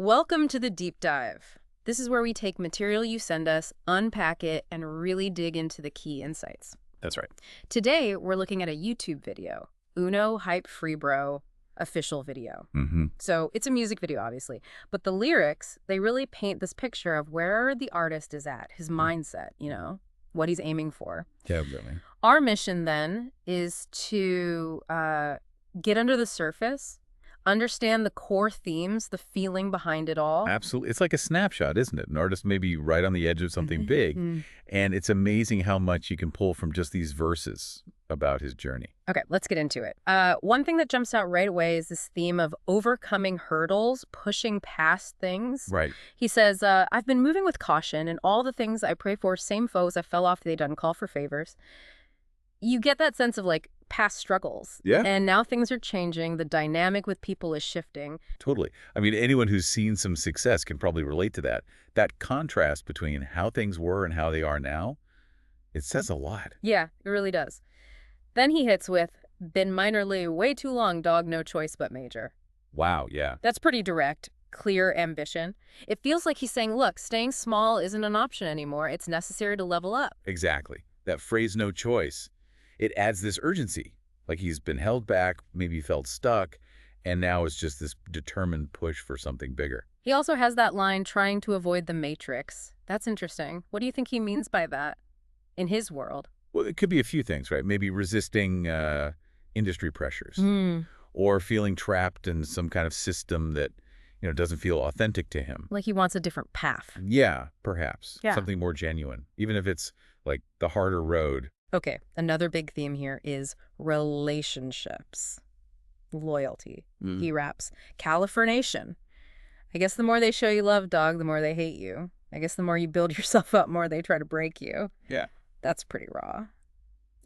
Welcome to the deep dive. This is where we take material you send us, unpack it, and really dig into the key insights. That's right. Today, we're looking at a YouTube video, Uno Hype Free Bro official video. So it's a music video, obviously, but the lyrics, they really paint this picture of where the artist is at, his mindset, what he's aiming for. Yeah, really. Our mission then is to get under the surface, understand the core themes, the feeling behind it all. Absolutely. It's like a snapshot, isn't it? An artist may be right on the edge of something big, and it's amazing how much you can pull from just these verses about his journey. Okay, let's get into it. One thing that jumps out right away is this theme of overcoming hurdles, pushing past things. Right. He says, I've been moving with caution, and all the things I pray for, same foes I fell off, they done call for favors. You get that sense of like past struggles. Yeah. And now things are changing. The dynamic with people is shifting. Totally. I mean, anyone who's seen some success can probably relate to that. That contrast between how things were and how they are now, it says a lot. Yeah, it really does. Then he hits with, been minorly way too long, dog, no choice but major. Wow, yeah. That's pretty direct, clear ambition. It feels like he's saying, look, staying small isn't an option anymore. It's necessary to level up. Exactly. That phrase, no choice, it adds this urgency. Like he's been held back, maybe felt stuck, and now it's just this determined push for something bigger. He also has that line, trying to avoid the matrix. That's interesting. What do you think he means by that in his world? Well, it could be a few things, right? Maybe resisting industry pressures or feeling trapped in some kind of system that, doesn't feel authentic to him. Like he wants a different path. Yeah, perhaps. Yeah. Something more genuine, even if it's like the harder road. Okay, another big theme here is relationships. Loyalty. He raps, Californation. I guess the more they show you love, dog, the more they hate you. I guess the more you build yourself up, more they try to break you. Yeah. That's pretty raw.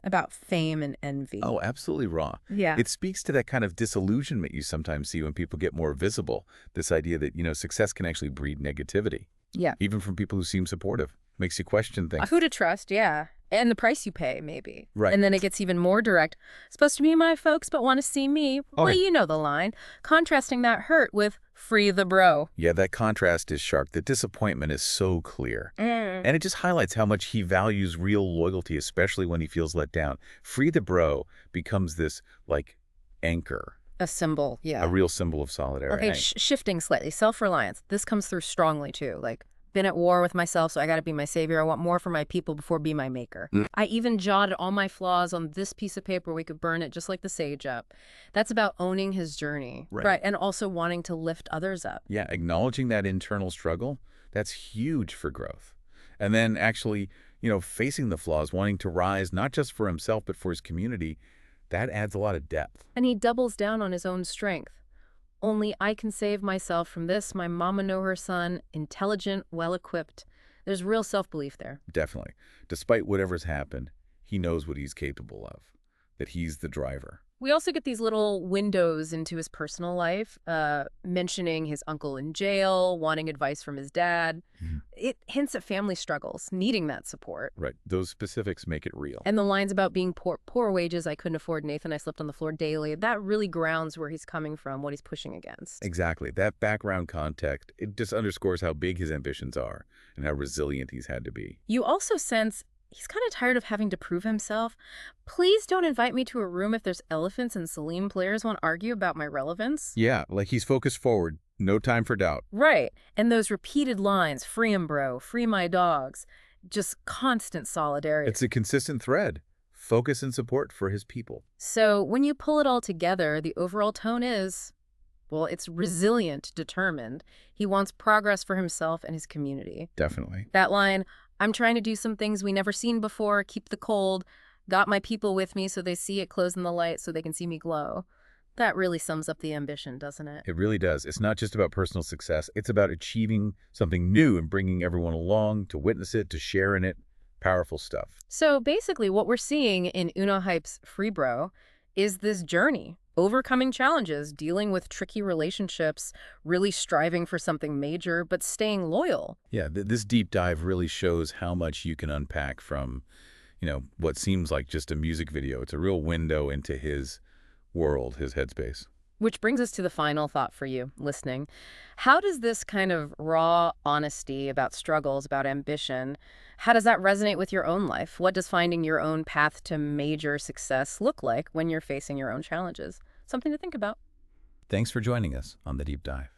About fame and envy. Oh, absolutely raw. Yeah. It speaks to that kind of disillusionment you sometimes see when people get more visible. This idea that, success can actually breed negativity. Yeah. Even from people who seem supportive. Makes you question things. Who to trust, yeah. And the price you pay, maybe. Right. And then it gets even more direct. Supposed to be my folks, but want to see me. Well, Okay. you know the line. Contrasting that hurt with free the bro. Yeah, that contrast is sharp. The disappointment is so clear. And it just highlights how much he values real loyalty, especially when he feels let down. Free the bro becomes this, anchor. A symbol, yeah. A real symbol of solidarity. Okay, shifting slightly. Self-reliance. This comes through strongly, too. Been at war with myself, so I got to be my savior. I want more for my people before be my maker. I even jotted all my flaws on this piece of paper. We could burn it just like the sage up. That's about owning his journey. Right. And also wanting to lift others up. Yeah, acknowledging that internal struggle, that's huge for growth. And then actually, facing the flaws, wanting to rise, not just for himself, but for his community, that adds a lot of depth. And he doubles down on his own strength. Only I can save myself from this. My mama know her son, intelligent, well-equipped. There's real self-belief there. Definitely. Despite whatever's happened, he knows what he's capable of, that he's the driver. We also get these little windows into his personal life, mentioning his uncle in jail, wanting advice from his dad. It hints at family struggles, needing that support. Right. Those specifics make it real. And the lines about being poor wages, I couldn't afford Nathan, I slept on the floor daily, that really grounds where he's coming from, what he's pushing against. Exactly. That background context, it just underscores how big his ambitions are and how resilient he's had to be. You also sense he's kind of tired of having to prove himself. Please don't invite me to a room if there's elephants and Salim players won't argue about my relevance. Yeah, like he's focused forward. No time for doubt. Right. And those repeated lines, free 'em, bro, free my dogs, just constant solidarity. It's a consistent thread. Focus and support for his people. So when you pull it all together, the overall tone is, well, it's resilient, determined. He wants progress for himself and his community. Definitely. That line, I'm trying to do some things we never seen before, keep the cold, got my people with me so they see it close in the light so they can see me glow. That really sums up the ambition, doesn't it? It really does. It's not just about personal success. It's about achieving something new and bringing everyone along to witness it, to share in it. Powerful stuff. So basically what we're seeing in Uno Hype's Free Bro is this journey, overcoming challenges, dealing with tricky relationships, really striving for something major, but staying loyal. Yeah, this deep dive really shows how much you can unpack from, what seems like just a music video. It's a real window into his world, his headspace. Which brings us to the final thought for you listening. How does this kind of raw honesty about struggles, about ambition, how does that resonate with your own life? What does finding your own path to major success look like when you're facing your own challenges? Something to think about. Thanks for joining us on The Deep Dive.